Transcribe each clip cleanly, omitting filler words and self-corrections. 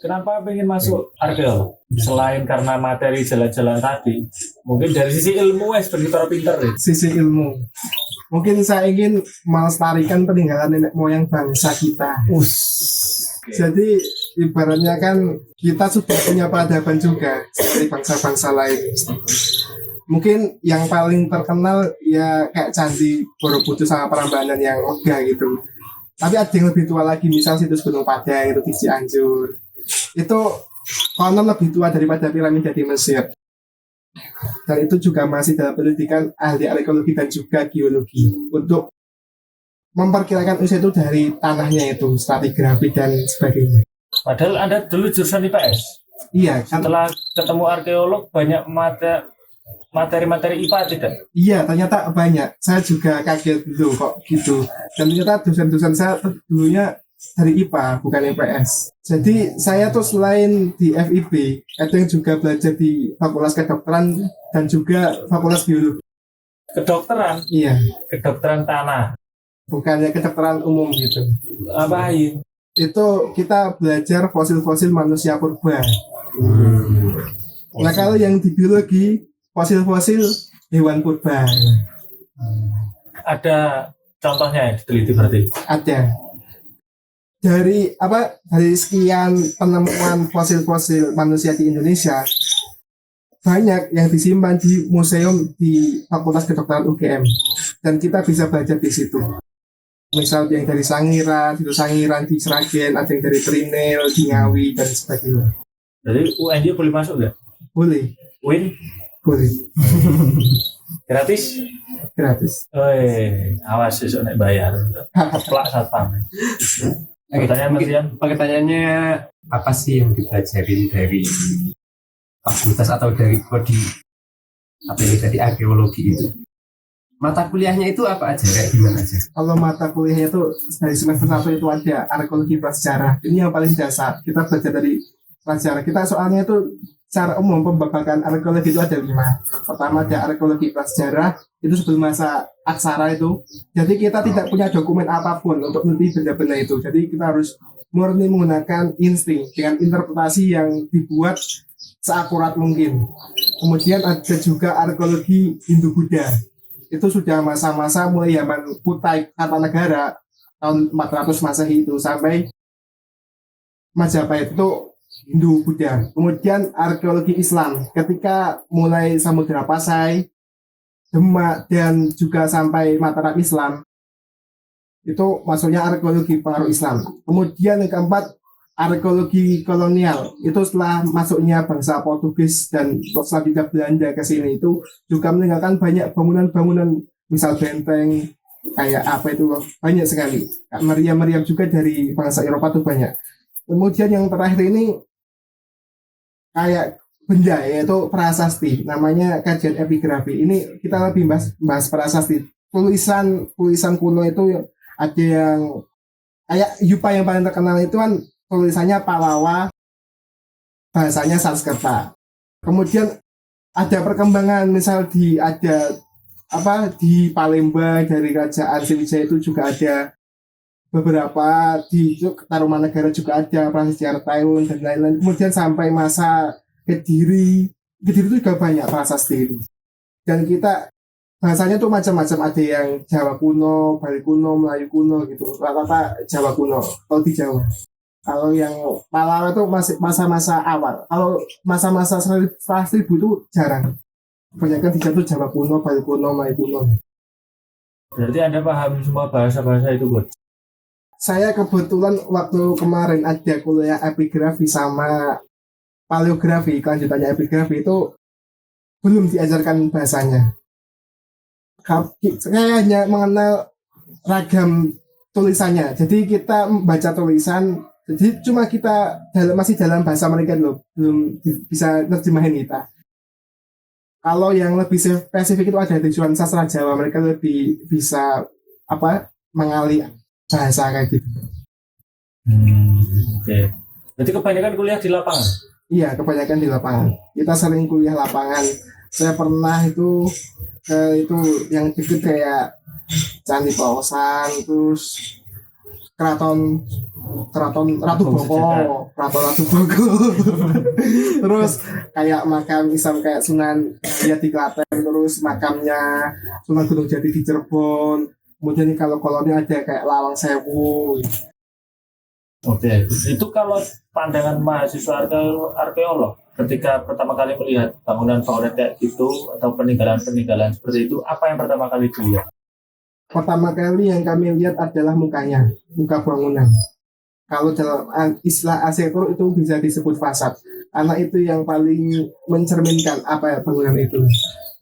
Kenapa pengen masuk arkeolog? Selain karena materi jalan-jalan tadi, mungkin dari sisi ilmu seperti para pinter ya. Sisi ilmu, mungkin saya ingin melestarikan peninggalan nenek moyang bangsa kita. Jadi ibaratnya kan kita sudah punya peradaban juga seperti bangsa-bangsa lain. Mungkin yang paling terkenal ya kayak Candi Borobudur sama Prambanan yang megah gitu. Tapi ada yang lebih tua lagi, misal situs Gunung Padang itu di Cianjur. Itu konon lebih tua daripada piramida di Mesir. Dan itu juga masih dalam pendidikan ahli arkeologi dan juga geologi untuk memperkirakan usia itu dari tanahnya itu, stratigrafi dan sebagainya. Padahal Anda dulu jurusan IPS. Iya, Setelah ketemu arkeolog banyak materi-materi IPA tidak? Iya, ternyata banyak. Saya juga kaget dulu kok gitu. Dan ternyata dosen-dosen saya dulunya dari IPA, bukan IPS. Jadi saya tuh selain di FIB, ada yang juga belajar di Fakultas Kedokteran dan juga Fakultas Biologi. Kedokteran? Iya, Kedokteran tanah. bukannya kedokteran umum gitu. Apa ini? Itu kita belajar fosil-fosil manusia purba. Nah kalau yang di biologi, fosil-fosil hewan purba. Ada contohnya yang diteliti berarti? Ada. Dari sekian penemuan fosil-fosil manusia di Indonesia, banyak yang disimpan di museum di Fakultas Kedokteran UGM, dan kita bisa belajar di situ. Misal yang dari Sangiran, di Sragen, ada yang dari Trinil, di Ngawi dan sebagainya. Jadi UNJ boleh masuk nggak? Boleh. Win? Boleh. Gratis? Gratis. Awas besok nek bayar. Plak satpam. Pertanyaannya apa sih yang dipelajarin dari fakultas atau dari prodi apa yang tadi arkeologi itu? Mata kuliahnya itu apa aja, kayak gimana aja? Kalau mata kuliahnya itu dari semester 1 itu ada arkeologi prasejarah. Ini yang paling dasar. Kita belajar dari prasejarah. Kita soalnya itu secara umum pembabakan arkeologi itu ada 5. Pertama ada arkeologi prasejarah, itu sebelum masa aksara itu. Jadi kita tidak punya dokumen apapun untuk meneliti benda-benda itu. Jadi kita harus murni menggunakan insting dengan interpretasi yang dibuat seakurat mungkin. Kemudian ada juga arkeologi Hindu-Buddha. Itu sudah masa-masa mulai zaman Kutai Kartanegara tahun 400 Masehi itu sampai Majapahit itu Hindu-Buddha. Kemudian arkeologi Islam ketika mulai Samudra Pasai, Demak dan juga sampai Mataram Islam, itu masuknya arkeologi pengaruh Islam. Kemudian yang keempat arkeologi kolonial, itu setelah masuknya bangsa Portugis dan selanjutnya Belanda ke sini, itu juga meninggalkan banyak bangunan-bangunan, misal benteng kayak apa itu banyak sekali. Meriam-meriam juga dari bangsa Eropa itu banyak. Kemudian yang terakhir ini kayak benda, yaitu prasasti, namanya kajian epigrafi. Ini kita lebih bahas prasasti. Tulisan kuno itu ada yang kayak Yupa yang paling terkenal itu kan tulisannya Palawa, bahasanya Sanskerta. Kemudian ada perkembangan, misal di Palembang dari Kerajaan Sriwijaya itu juga ada beberapa, di Tarumanegara juga ada prasejarah Taiwan dan lain-lain. Kemudian sampai masa Kediri itu juga banyak prasasti itu. Dan kita bahasanya tuh macam-macam, ada yang Jawa kuno, Bali kuno, Melayu kuno gitu. Rata-rata Jawa kuno kalau di Jawa. Kalau yang Palawa itu masih masa-masa awal. Kalau masa-masa 1000 itu jarang. Kebanyakan dijatuh Jawa kuno, Bali kuno, Melayu kuno. Berarti Anda paham semua bahasa-bahasa itu, Bud? Saya kebetulan waktu kemarin ada kuliah epigrafi sama paleografi, kelanjutannya epigrafi itu belum diajarkan bahasanya. Saya hanya mengenal ragam tulisannya. Jadi kita membaca tulisan, jadi cuma kita masih dalam bahasa mereka dulu, belum bisa nerjemahin kita. Kalau yang lebih spesifik itu ada tujuan sastra Jawa, mereka lebih bisa mengali bahasa kayak gitu. Oke. Berarti kebanyakan kuliah di lapangan? Iya, kebanyakan di lapangan. Kita sering kuliah lapangan. Saya pernah itu yang deket kayak Candi Pausan, terus keraton Ratu Agung Boko, Sejagat. keraton Ratu Boko. Terus kayak makam Islam kayak Sunan Muria di Klaten, terus makamnya Sunan Gunung Jati di Cirebon. Kemudian nih kalau kolonnya ada kayak Lawang Sewu. Oke, itu kalau pandangan mahasiswa arkeolog ketika pertama kali melihat bangunan-bangunan kayak gitu atau peninggalan-peninggalan seperti itu, apa yang pertama kali dilihat? Pertama kali yang kami lihat adalah mukanya, muka bangunan. Kalau dalam istilah arsitektur itu bisa disebut fasad, karena itu yang paling mencerminkan apa ya bangunan itu.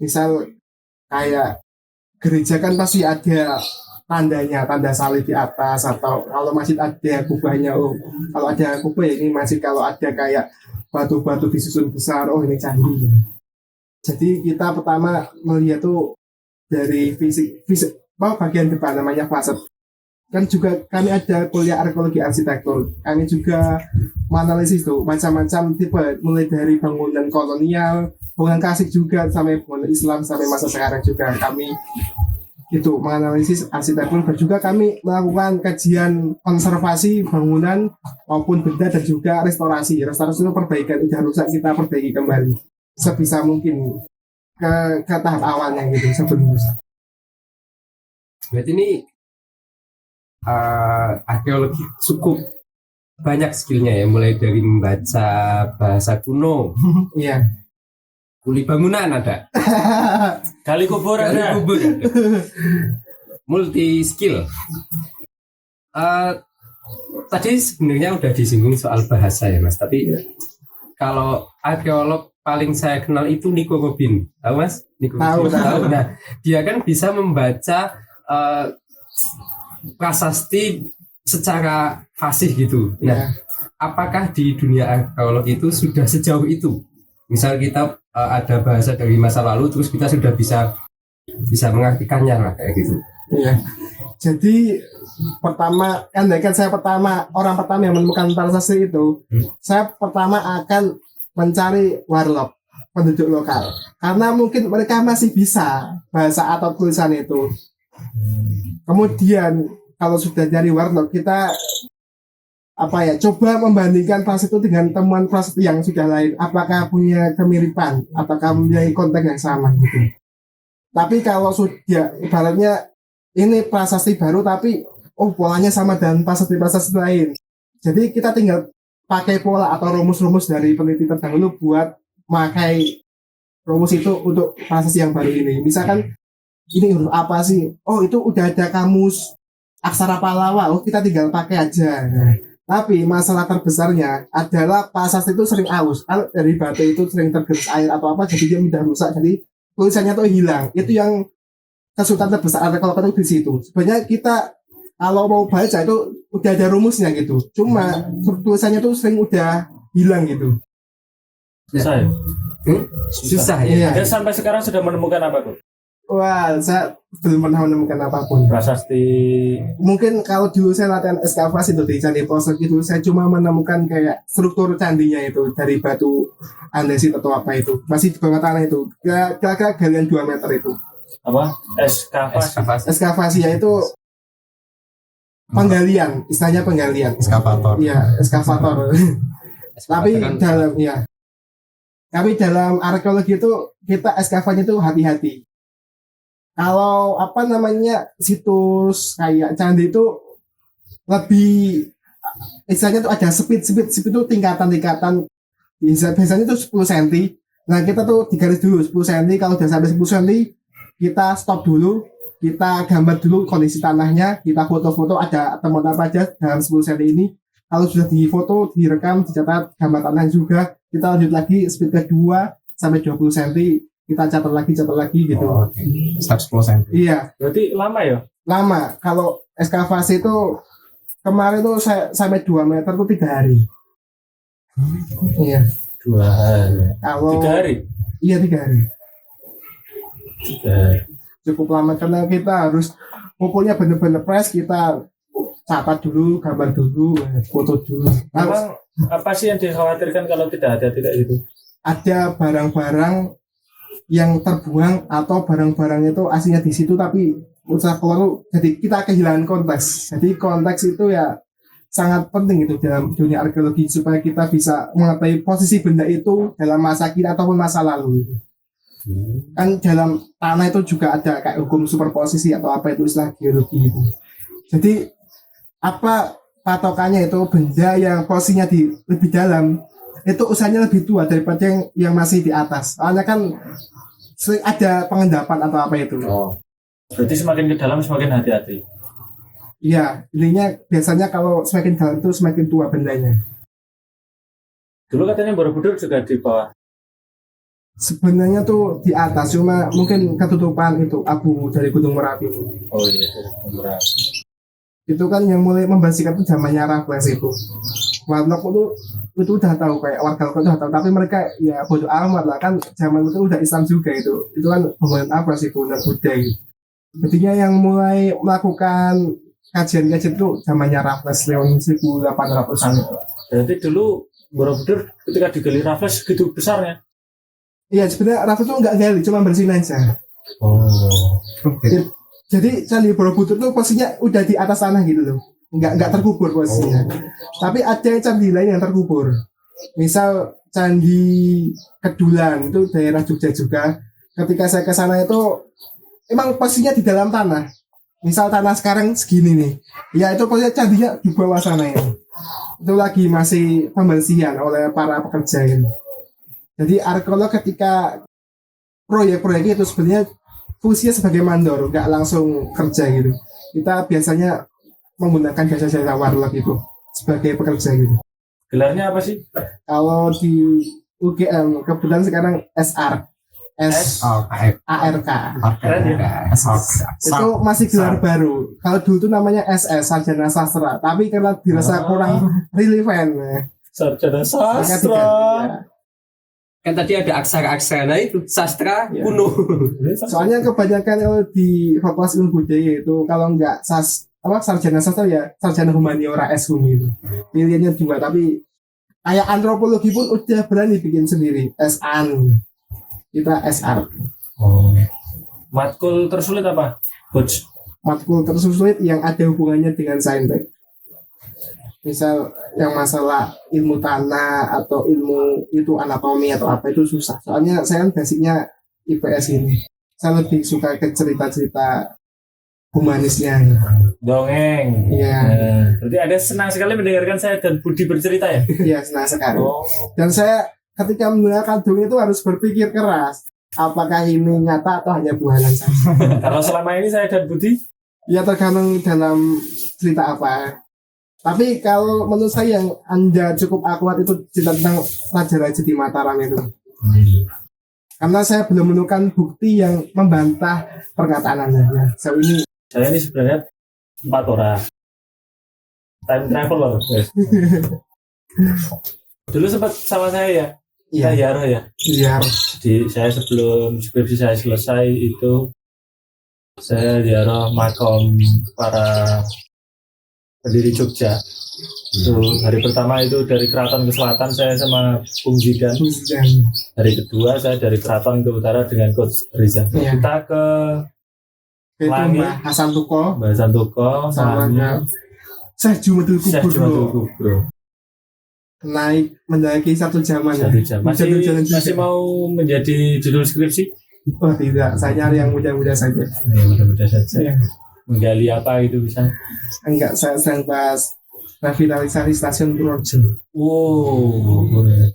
Misal kayak gereja kan pasti ada tandanya, tanda salib di atas, atau kalau masjid ada kubahnya. Oh, kalau ada kubah ya ini masjid, kalau ada kayak batu-batu disusun besar, oh ini candi. Jadi kita pertama melihat tuh dari fisik bagian depan namanya fasad. Kan juga kami ada kuliah arkeologi arsitektur. Kami juga menganalisis tuh macam-macam tipe, mulai dari bangunan kolonial, bangunan klasik juga sampai bangunan Islam sampai masa sekarang juga kami itu menganalisis arsitektur, dan juga kami melakukan kajian konservasi bangunan maupun benda dan juga restorasi itu perbaikan, udah rusak kita perbaiki kembali sebisa mungkin ke tahap awalnya gitu sebelum rusak. Berarti ini arkeologi cukup banyak skillnya ya, mulai dari membaca bahasa kuno, Iya. kuli bangunan ada, Gali kubur gali ada. kubur ada, multi skill. Tadi sebenarnya udah disinggung soal bahasa ya Mas, tapi kalau arkeolog paling saya kenal itu Nico Robin, tahu Mas? Nico Tahu, Robin. tahu. Nah, dia kan bisa membaca prasasti secara fasih gitu. Nah, apakah di dunia arkeolog itu sudah sejauh itu? Misal kita ada bahasa dari masa lalu, terus kita sudah bisa mengartikannya lah kayak gitu. Iya. Jadi pertama kan saya orang pertama yang menemukan prasasti itu, saya pertama akan mencari warlock, penduduk lokal, karena mungkin mereka masih bisa bahasa atau tulisan itu. Kemudian kalau sudah dari warlock, kita coba membandingkan prasasti itu dengan temuan prasasti yang sudah lain, apakah punya kemiripan, apakah mempunyai konteks yang sama gitu. Tapi kalau sudah ibaratnya ini prasasti baru tapi polanya sama dengan prasasti lain, jadi kita tinggal pakai pola atau rumus-rumus dari peneliti terdahulu buat pakai rumus itu untuk prasasti yang baru ini. Misalkan ini huruf apa sih? Oh, itu udah ada kamus aksara Pallawa, kita tinggal pakai aja. Tapi masalah terbesarnya adalah prasasti itu sering aus, dari batu itu sering tergerus air atau apa, jadi dia mudah rusak, jadi tulisannya tuh hilang. Itu yang kesulitan terbesar kalau ketemu di situ. Sebenarnya kita kalau mau baca itu udah ada rumusnya gitu, cuma tulisannya tuh sering udah hilang gitu. Susah ya? Susah ya. Iya. Dan sampai sekarang sudah menemukan apa tuh? Wah, saya belum pernah menemukan apapun. Prasasti. Mungkin kalau dulu saya latihan ekskavasi itu di Candi Posok itu, saya cuma menemukan kayak struktur candinya itu dari batu andesit atau apa itu, masih di bawah tanah itu, kira-kira galian 2 meter itu. Apa? Ekskavasi. Ekskavasinya itu penggalian, istilahnya penggalian. Eskavator. Iya, ekskavator. Tapi dalam arkeologi itu kita ekskavasinya itu hati-hati. Kalau situs kayak candi itu lebih istilahnya tuh ada speed itu tingkatan. Biasanya itu 10 cm. Nah, kita tuh digaris dulu 10 cm. Kalau udah sampai 10 cm, kita stop dulu, kita gambar dulu kondisi tanahnya, kita foto-foto ada temuan apa aja dalam 10 cm ini. Kalau sudah difoto, direkam, dicatat gambar tanah juga, kita lanjut lagi speed kedua sampai 20 cm, kita catat lagi gitu. Oh, oke. Step 10 cm. Iya, Berarti lama ya? lama. Kalau ekskavasi itu kemarin tuh saya sampai 2 meter tuh 3 hari. Iya. 2 hari. Kalau 3 hari? Iya 3 hari. 3 hari. Cukup lama karena kita harus pokoknya bener-bener press, kita catat dulu, gambar dulu, foto dulu. Memang apa sih yang dikhawatirkan kalau tidak ada itu? Ada barang-barang yang terbuang atau barang-barang itu aslinya di situ tapi keluar, jadi kita kehilangan konteks. Jadi konteks itu ya sangat penting itu dalam dunia arkeologi supaya kita bisa mengetahui posisi benda itu dalam masa kini ataupun masa lalu. Kan dalam tanah itu juga ada kayak hukum superposisi atau apa itu istilah geologi itu. Jadi apa patokannya itu benda yang posisinya di lebih dalam itu usianya lebih tua daripada yang masih di atas. Soalnya kan sering ada pengendapan atau apa itu. Berarti semakin ke dalam semakin hati-hati. Iya, intinya biasanya kalau semakin dalam itu semakin tua bendanya. Dulu katanya Borobudur juga di bawah. Sebenarnya tuh di atas, cuma mungkin ketutupan itu abu dari Gunung Merapi. Oh iya, benar. Itu kan yang mulai membersihkan itu zamannya Raffles itu. Warlock itu udah tahu, kayak warga lokal udah tahu, tapi mereka ya bodo amat lah, kan zaman itu udah Islam juga itu kan bangunan apa sih Buddha gitu. Jadinya yang mulai melakukan kajian-kajian itu zamannya Raffles tahun 1800-an itu. Berarti dulu Borobudur ketika digali Raffles gitu besarnya. Iya, sebenarnya Raffles itu nggak gali, cuma bersihin aja. Oh. Jadi Candi Borobudur itu posisinya udah di atas tanah gitu loh, nggak terkubur posisinya. Tapi ada candi lain yang terkubur. Misal Candi Kedulan itu daerah Jogja juga. Ketika saya ke sana itu emang posisinya di dalam tanah. Misal tanah sekarang segini nih, ya itu posisinya candinya di bawah sana ya. Itu lagi masih pembersihan oleh para pekerja ini. Jadi arkeolog ketika proyek-proyek itu sebenarnya fungsinya sebagai mandor, nggak langsung kerja gitu. Kita biasanya menggunakan jasa-jasa warlock itu sebagai pekerja gitu. Gelarnya apa sih? Kalau di UGM kebetulan sekarang SR, ARK. Keren ya? Itu masih gelar baru. Kalau dulu itu namanya SS, Sarjana Sastra. Tapi karena dirasa kurang relevan, Sarjana maka Sastra. diganti. Kan tadi ada aksara-aksara itu sastra Ya. kuno. Soalnya kebanyakan kalau di Fakultas Ilmu Budaya itu kalau nggak sarjana sastra ya sarjana humaniora SHUM itu. Pilihannya dua, tapi kayak antropologi pun udah berani bikin sendiri, SAN. Kita SR. Oh. Matkul tersulit apa, Coach? Matkul tersulit yang ada hubungannya dengan saintek. Misal yang masalah ilmu tanah atau ilmu itu anatomi atau apa itu susah. Soalnya saya kan basicnya IPS ini. Saya lebih suka ke cerita-cerita humanisnya. Dongeng. Iya. Berarti ada senang sekali mendengarkan saya dan Budi bercerita ya? Iya, senang sekali. Oh. Dan saya ketika mendengarkan dongeng itu harus berpikir keras. Apakah ini nyata atau hanya bualan saja? Kalau selama ini saya dan Budi, Ya tergantung dalam cerita apa. Tapi kalau menurut saya yang Anda cukup akurat itu cerita tentang Raja-Raja di Mataram itu. Karena saya belum menemukan bukti yang membantah pernyataan Anda. Ya, so ini saya ini sebenarnya 4 orang. Time traveler. Dulu sempat sama saya ya. Iya. Yaro ya. Iya. Jadi saya sebelum skripsi saya selesai itu saya ziarah makam para pendiri Jogja. Itu hari pertama itu dari keraton ke selatan saya sama Bung Zidan. Hari kedua saya dari keraton ke utara dengan Coach Riza. Iya. Kita ke Itu Langit. Mbak Hasan Tuko Mbak Santoko sama sama Syekh Jumadil Syekh Jumadil Kubro Kubro. naik mendaki satu jaman ya. Satu jam. Masih mau menjadi judul skripsi? Oh tidak, saya nyari yang mudah-mudah saja. Ya mudah-mudah saja. Iya. Menggali apa gitu bisa? Enggak, saya sedang bahas revitalisasi stasiun Purworejo.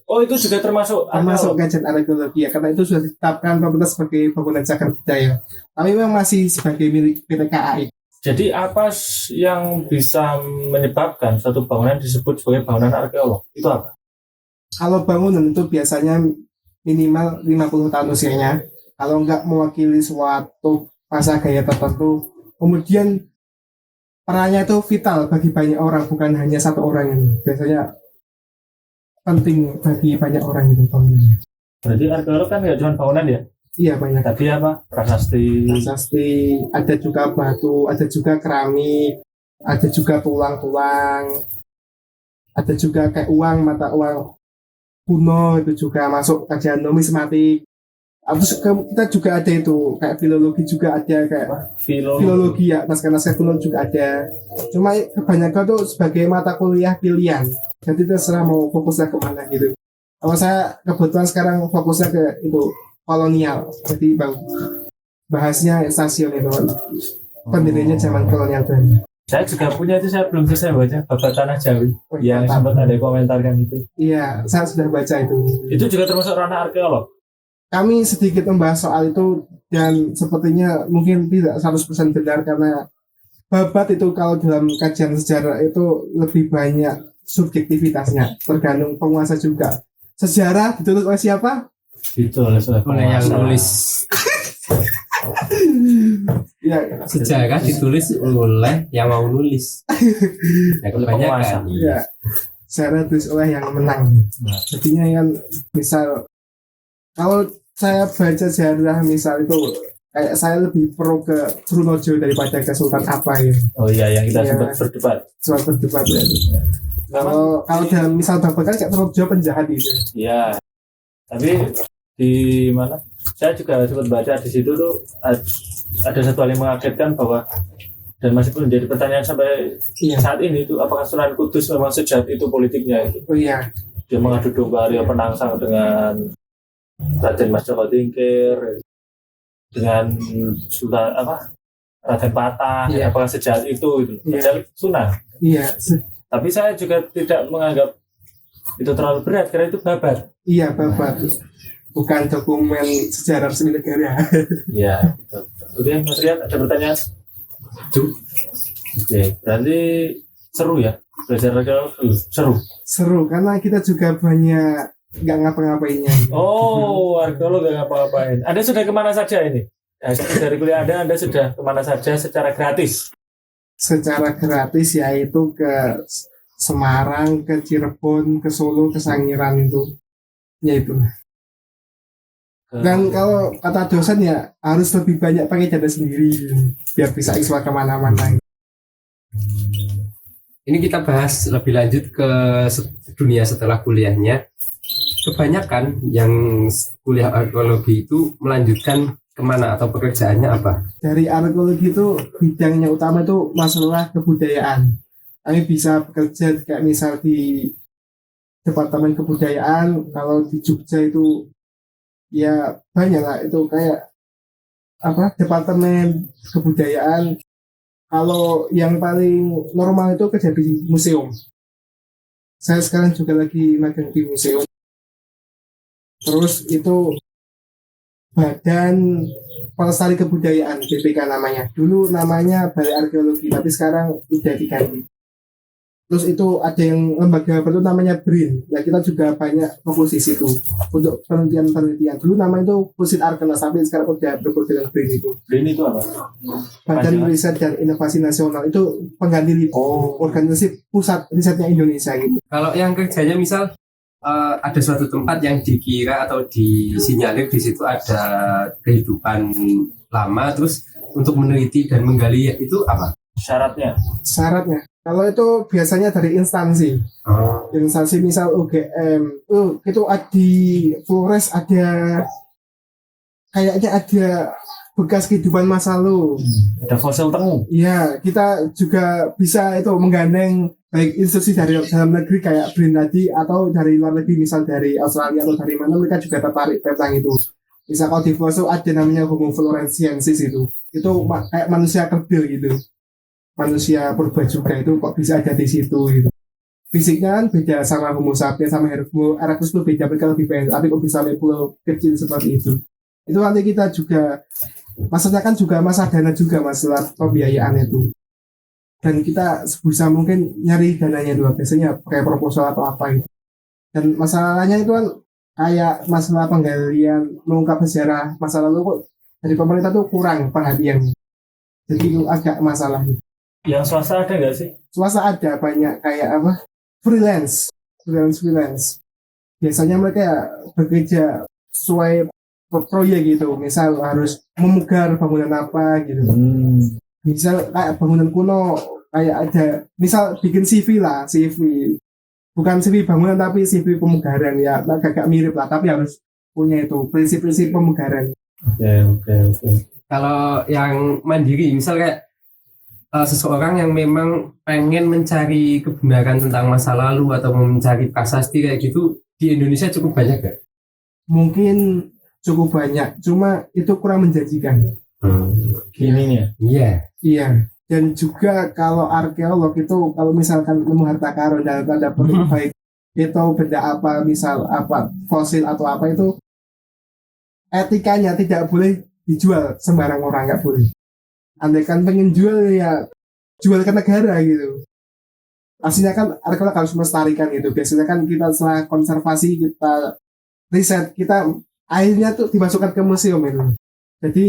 Oh itu juga termasuk Kajian arkeologi ya, karena itu sudah ditetapkan pemerintah sebagai bangunan cagar budaya. Tapi memang masih sebagai milik PT KAI. Jadi apa yang bisa menyebabkan suatu bangunan disebut sebagai bangunan arkeolog? Itu apa? Kalau bangunan itu biasanya minimal 50 tahun usianya. Kalau enggak mewakili suatu masa gaya tertentu, kemudian perannya itu vital bagi banyak orang, bukan hanya satu orang ini. Biasanya penting bagi banyak orang itu bangunannya. Berarti arkeolog kan nggak cuma bangunan ya? Iya banyak. Tadi apa? Prasasti. Prasasti, ada juga batu, ada juga keramik, ada juga tulang-tulang, ada juga kayak uang, mata uang kuno itu juga masuk kajian numismatik. Kita juga ada itu kayak filologi juga ada kayak filologi ya naskah-naskah kuno juga ada. Cuma kebanyakan tuh sebagai mata kuliah pilihan. Jadi terserah mau fokusnya kemana gitu. Kalau saya kebetulan sekarang fokusnya ke itu kolonial. Jadi bahasnya stasiun itu pendirinya zaman kolonial Belanda. Saya juga punya itu, saya belum selesai baca Babat Tanah Jawi yang Mantap. sempat ada komentarkan itu. Iya, saya sudah baca itu. Itu juga termasuk ranah arkeolog. Kami sedikit membahas soal itu dan sepertinya mungkin tidak 100% benar karena babat itu kalau dalam kajian sejarah itu lebih banyak subjektivitasnya, tergantung penguasa juga. Sejarah ditulis oleh siapa? Ditulis oleh Oleh yang penguasa. nulis Ya, sejarah ditulis oleh yang mau nulis. Ya kebanyakan. ya. Sejarah ditulis oleh yang menang. Nah. Jadinya kan misal kalau saya baca sejarah misal itu kayak saya lebih pro ke Trunojo daripada ke Sultan apa ya. Oh iya, yang kita Iya. sempat berdebat. Soal berdebat ya. Kalau dalam misal bapak kan kayak Trunojo penjahat itu. Iya. Tapi di mana? Saya juga sempat baca di situ tuh ada satu hal yang mengagetkan bahwa dan masih pun menjadi pertanyaan sampai Iya. saat ini itu apakah Sunan Kudus memang sejahat itu politiknya itu. Oh iya. Dia mengadu domba Arya Penangsang dengan Raden Mas Joko Tingkir dengan Raden Patah. Iya. Apakah sejahat itu Iya. Padahal Sunan. Iya. Tapi saya juga tidak menganggap itu terlalu berat karena itu babat. Iya bapak. Bukan dokumen sejarah resmi negara. Iya, betul. Oke, Mas Rian, ada pertanyaan? Oke, berarti seru ya belajar arkeologi. Seru. Seru karena kita juga banyak nggak ngapa-ngapainnya. Oh, arkeolog gak ngapa-ngapain. Anda sudah kemana saja ini? Dari kuliah Anda sudah kemana saja secara gratis? Secara gratis yaitu ke Semarang, ke Cirebon, ke Solo, ke Sangiran itu. Yaitu. Dan kalau kata dosen ya harus lebih banyak pakai data sendiri biar bisa eksplor kemana-mana. Ini kita bahas lebih lanjut ke dunia setelah kuliahnya. Kebanyakan yang kuliah arkeologi itu melanjutkan kemana atau pekerjaannya apa? Dari arkeologi itu bidangnya utama itu masalah kebudayaan. Kami bisa bekerja kayak misal di Departemen Kebudayaan, kalau di Jogja itu ya banyak lah itu kayak Departemen Kebudayaan. Kalau yang paling normal itu kerja di museum. Saya sekarang juga lagi magang di museum. Terus itu Badan Pelestari Kebudayaan BPK namanya. Dulu namanya Balai Arkeologi, tapi sekarang udah diganti. Terus itu ada yang lembaga baru namanya BRIN. Nah kita juga banyak fokus di situ untuk penelitian-penelitian. Dulu namanya itu Pusit Arkenas, tapi sekarang udah berfokus dengan BRIN itu. BRIN itu apa? Badan Riset dan Inovasi Nasional itu pengganti organisasi pusat risetnya Indonesia gitu. Kalau yang kerjanya misal ada suatu tempat yang dikira atau disinyalir di situ ada kehidupan lama, terus untuk meneliti dan menggali itu apa? Syaratnya? Kalau itu biasanya dari instansi. Instansi misal UGM. Itu di Flores ada kayaknya ada bekas kehidupan masa lalu. Ada fosil tengu. Iya, kita juga bisa itu menggandeng baik institusi dari dalam negeri kayak BRIN tadi atau dari luar negeri misal dari Australia atau dari mana mereka juga tertarik tentang itu. Misal kalau di Flores itu ada namanya Homo floresiensis itu kayak manusia kerdil gitu. Manusia purba juga itu kok bisa ada di situ gitu. Fisiknya kan beda sama Homo sapiens sama Homo erectus itu beda, mereka lebih banyak, tapi kok bisa sampai pulau kecil seperti itu. Itu nanti kita juga masalahnya kan juga masalah dana juga, masalah pembiayaan itu. Dan kita sebisa mungkin nyari dananya dulu, biasanya pakai proposal atau apa itu. Dan masalahnya itu kan kayak masalah penggalian mengungkap sejarah masa lalu kok dari pemerintah tuh kurang perhatian. Jadi itu agak masalah gitu. Yang swasta ada nggak sih? Swasta ada banyak kayak freelance. Biasanya mereka bekerja sesuai proyek gitu. Misal harus memugar bangunan apa gitu. Misal kayak bangunan kuno kayak ada, misal bikin CV lah, CV. Bukan CV bangunan tapi CV pemugaran ya, agak mirip lah, tapi harus punya itu prinsip-prinsip pemugaran. Oke. Kalau yang mandiri, misal kayak seseorang yang memang pengen mencari kebenaran tentang masa lalu atau mencari prasasti kayak gitu, di Indonesia cukup banyak gak? Mungkin cukup banyak, cuma itu kurang menjanjikan. Ininya. Iya. Iya. Dan juga kalau arkeolog itu kalau misalkan nemu harta karun dalam tanda petik baik itu benda apa, misal apa fosil atau apa, itu etikanya tidak boleh dijual sembarang orang, nggak boleh. Andaikan pengen jual ya jual ke negara gitu. Aslinya kan arkeolog harus melestarikan gitu. Biasanya kan kita setelah konservasi, kita riset, kita akhirnya tuh dimasukkan ke museum itu. Jadi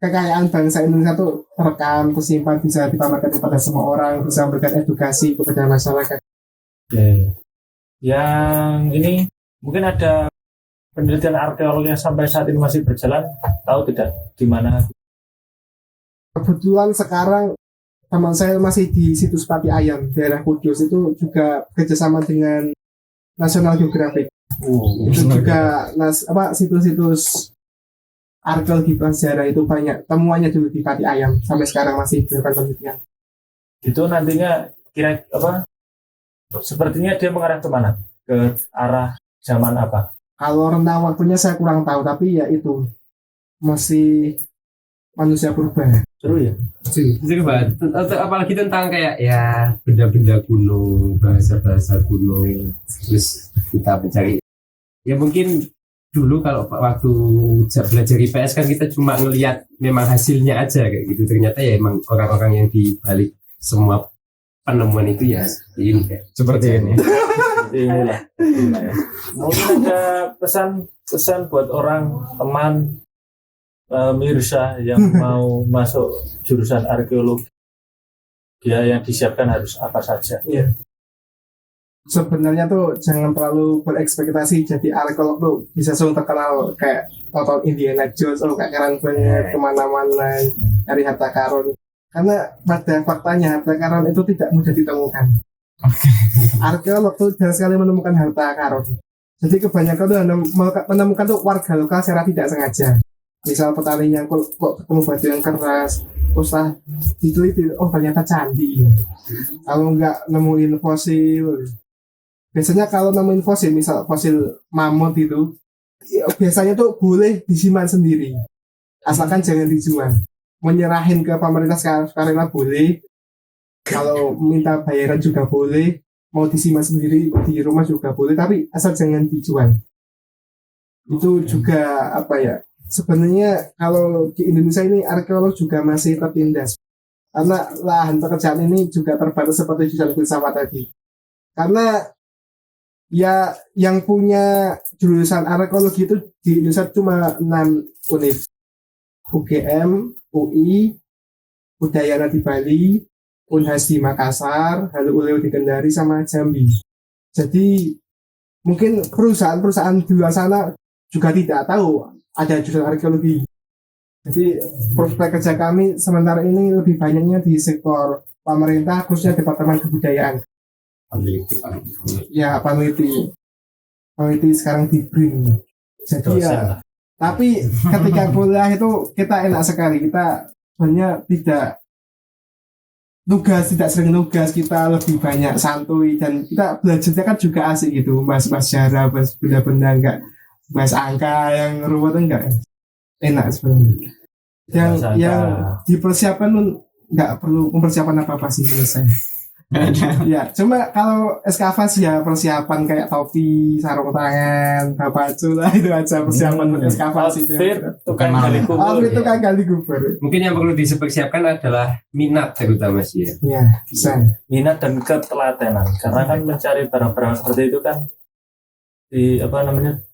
kekayaan bangsa Indonesia tuh terekam, tersimpan, bisa dipamerkan kepada semua orang, bisa memberikan edukasi kepada masyarakat. Oke. Yang ini mungkin ada penelitian arkeolog yang sampai saat ini masih berjalan, tahu tidak di mana? Kebetulan sekarang teman saya masih di situs Pati Ayam, daerah Kudus, itu juga kerjasama dengan National Geographic. Itu juga situs-situs arkeologi prasejarah itu banyak temuannya dulu di Pati Ayam, sampai sekarang masih dilakukan penelitian. Itu nantinya kira sepertinya dia mengarah kemana? Ke arah zaman apa? Kalau rentang waktunya saya kurang tahu, tapi ya itu masih manusia purba. Seru ya? Seru banget. Apalagi tentang kayak ya benda-benda kuno, bahasa-bahasa kuno, terus kita mencari. Ya mungkin dulu kalau waktu belajar IPS kan kita cuma ngelihat memang hasilnya aja kayak gitu. Ternyata ya emang orang-orang yang di balik semua penemuan itu ya ini kayak Seperti ini. Seperti inilah. Mungkin ada pesan buat orang, teman, Mirsa yang mau masuk jurusan arkeologi, dia yang disiapkan harus apa saja? Iya. Sebenarnya tuh jangan terlalu berekspektasi jadi arkeolog tuh bisa langsung terkenal kayak nonton Indiana Jones, kayak keren banget kemana-mana cari harta karun. Karena pada faktanya harta karun itu tidak mudah ditemukan. Arkeolog tuh jarang sekali menemukan harta karun. Jadi kebanyakan tuh menemukan tuh warga lokal secara tidak sengaja. Misal petani yang kok ketemu batu yang keras, usah diteliti, ternyata candi. Kalau nggak nemuin fosil, biasanya kalau nemuin fosil, misal fosil mamut itu, biasanya tuh boleh disimpan sendiri, asalkan jangan dijual. Menyerahin ke pemerintah sekarang boleh, kalau minta bayaran juga boleh, mau disimpan sendiri di rumah juga boleh, tapi asal jangan dijual. Itu juga apa ya? Sebenarnya kalau di Indonesia ini arkeolog juga masih tertindas karena lahan pekerjaan ini juga terbatas seperti jurusan filsafat tadi. Karena ya yang punya jurusan arkeologi itu di Indonesia cuma 6 univ. UGM, UI, Udayana di Bali, Unhas di Makassar, Halu Uleo di Kendari, sama Jambi. Jadi mungkin perusahaan-perusahaan di luar sana juga tidak tahu ada jurusan arkeologi. Jadi prospek kerja kami sementara ini lebih banyaknya di sektor pemerintah, khususnya Departemen Kebudayaan. Ya, peneliti sekarang di BRIN. Jadi ya, tapi ketika kuliah itu kita enak sekali, kita sebenarnya tidak sering nugas, kita lebih banyak santuy, dan kita belajarnya kan juga asik gitu, bahas sejarah, bahas benda-benda, enggak bahas angka yang ruwet, enggak enak sebenarnya. Yang dipersiapkan pun nggak perlu mempersiapkan apa-apa sih menurut saya. Ya, cuma kalau ekskavasi ya persiapan kayak topi, sarung tangan, baju lah, itu aja persiapan untuk ekskavasi. Tukang gali kubur. Tukang gali kubur. Mungkin yang perlu dipersiapkan adalah minat terutama sih ya. Iya, bisa. Minat dan ketelatenan, karena kan mencari barang-barang seperti itu kan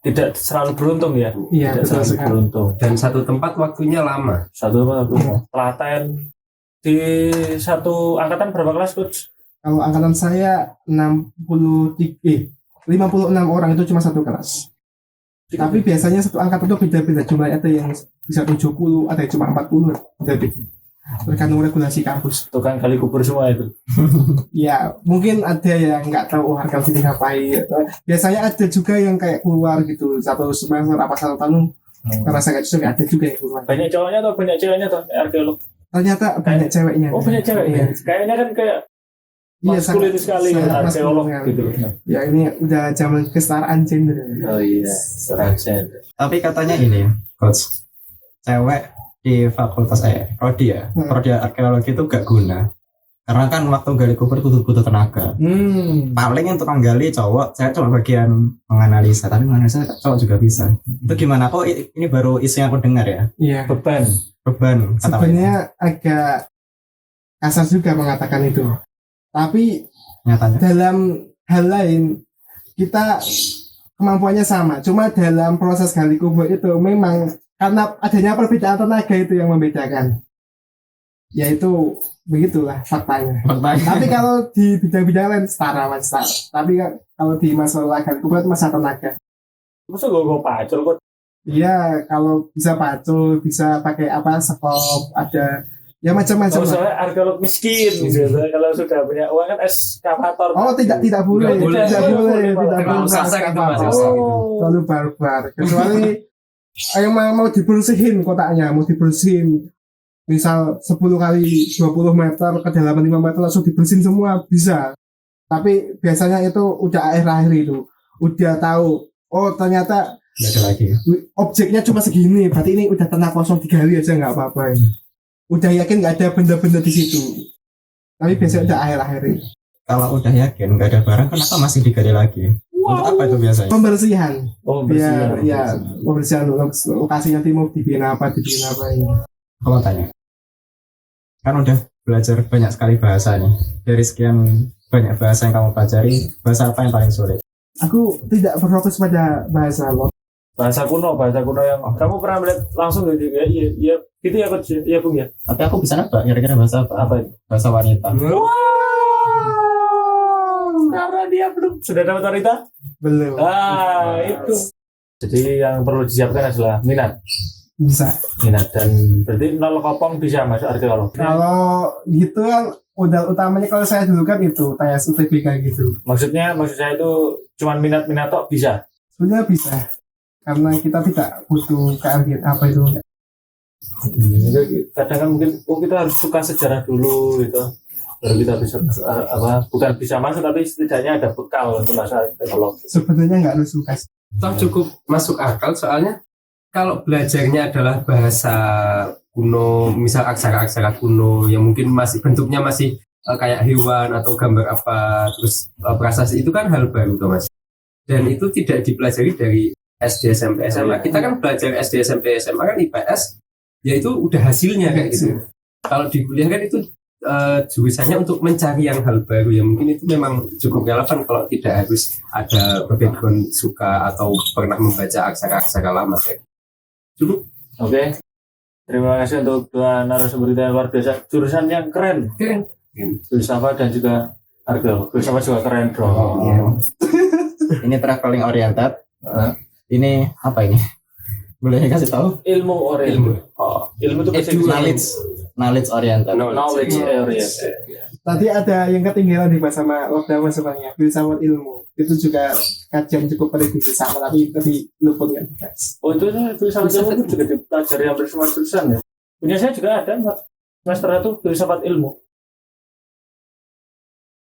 tidak selalu beruntung ya. Iya, tidak selalu beruntung. Dan satu tempat waktunya lama. Telaten di satu angkatan berapa kelas, Coach? Kalau angkatan saya 56 orang, itu cuma satu kelas. Tapi biasanya satu angkatan itu beda-beda jumlahnya, ada yang bisa 70, ada yang cuma 40, beda-beda. tergantung regulasi kampus. Tukang gali kubur semua itu. Ya mungkin ada yang nggak tahu arkeologi ngapain. Biasanya ada juga yang kayak keluar gitu 1 semester apa 1 tahun karena saya nggak cocok, ada juga yang keluar. Banyak cowoknya atau banyak ceweknya tuh arkeolog? Ternyata banyak ceweknya. Oh banyak ceweknya. Iya. Kayaknya kan kayak Iya, maskulin sekali sangat arkeolog maskulin. gitu. Ya ini udah zaman kesetaraan gender. Oh iya, seragam. Tapi katanya ini, coach, cewek di fakultas prodi ya, prodi arkeologi itu gak guna. Karena kan waktu gali kubur butuh tenaga. Paling yang tukang gali cowok, saya cuma bagian menganalisa, tapi menganalisa cowok juga bisa. Itu gimana? Kok ini baru isu yang aku dengar ya? Iya. Beban. Beban. Kata Sebenarnya agak kasar juga mengatakan itu. Tapi nyatanya. dalam hal lain kita kemampuannya sama. Cuma dalam proses gali kubur itu memang karena adanya perbedaan tenaga itu yang membedakan. Yaitu begitulah faktanya. Tapi kalau di bidang-bidang lain setara. Tapi kalau di masalah gali kubur itu masalah tenaga. Masa gue pacul kok? Iya, kalau bisa pacul, bisa pakai apa sekop, ada ya macam-macam. Kalau soalnya arkeolog miskin gitu. Kalau sudah punya uang kan eskavator. Oh tidak boleh, Nggak boleh. tidak boleh, tidak Terlalu boleh. susah gitu, Mas. Terlalu barbar. Kecuali yang mau dibersihin kotaknya, mau dibersihin misal 10 kali 20 meter kedalaman 5 meter langsung dibersihin semua bisa. Tapi biasanya itu udah akhir-akhir itu, udah tahu. Oh ternyata Nggak ada lagi. objeknya cuma segini, berarti ini udah tanah kosong digali aja nggak apa-apa. Udah yakin nggak ada benda-benda di situ. Tapi biasanya udah akhir-akhir ini. Kalau udah yakin nggak ada barang, kenapa masih digali lagi? Untuk apa itu biasanya? Pembersihan. Oh, Ya, pembersihan lokasi nanti mau dibikin apa ini. Kalau tanya, kan udah belajar banyak sekali bahasa nih. Dari sekian banyak bahasa yang kamu pelajari, bahasa apa yang paling sulit? Aku tidak berfokus pada bahasa lo. bahasa kuno yang kamu pernah melihat langsung gitu ya? Iya, gitu ya coach, iya Bung ya. Tapi aku bisa nebak kira-kira bahasa apa? Apa itu? Bahasa wanita. Wow, karena dia belum sudah dapat wanita. Belum. Itu. Jadi yang perlu disiapkan adalah minat dan berarti 0 kopong bisa masuk arkeolog. Kalau gitu kan modal utamanya kalau saya dulu kan itu tes UTBK gitu. Maksud saya itu cuman minat tok bisa. Sebenarnya bisa. Karena kita tidak butuh keahlian apa itu. Kadang kan mungkin kita harus suka sejarah dulu gitu. Baru kita bisa bukan bisa masuk tapi setidaknya ada bekal untuk masuk arkeolog. Sebenarnya nggak harus suka. Toh cukup masuk akal soalnya kalau belajarnya adalah bahasa kuno, misal aksara-aksara kuno yang mungkin masih bentuknya masih kayak hewan atau gambar apa, terus prasasti itu kan hal baru tuh Mas. Dan itu tidak dipelajari dari SD, SMP, SMA. Kita kan belajar SD, SMP, SMA kan IPS, ya itu udah hasilnya kayak gitu. Kalau di kuliah kan itu jurusannya untuk mencari yang hal baru yang mungkin itu memang cukup relevan kalau tidak harus ada background suka atau pernah membaca aksara-aksara lama kayak cukup. Oke. Terima kasih untuk dua narasumber kita yang luar biasa. Jurusan yang keren. Filsafat dan juga arkeolog. Filsafat juga keren, bro. Ini traveling oriented. Ini apa ini? Boleh kasih tahu? Ilmu oriented. Ilmu itu Knowledge oriented. Knowledge oriented. Tadi ada yang ketinggalan di sama Lockdown sebenarnya filsafat ilmu. Itu juga kajian cukup pada di sama tapi luput kan guys. Oh itu filsafat ilmu itu juga dipelajari hampir semua jurusan ya. Punya saya juga ada semester 1 filsafat ilmu.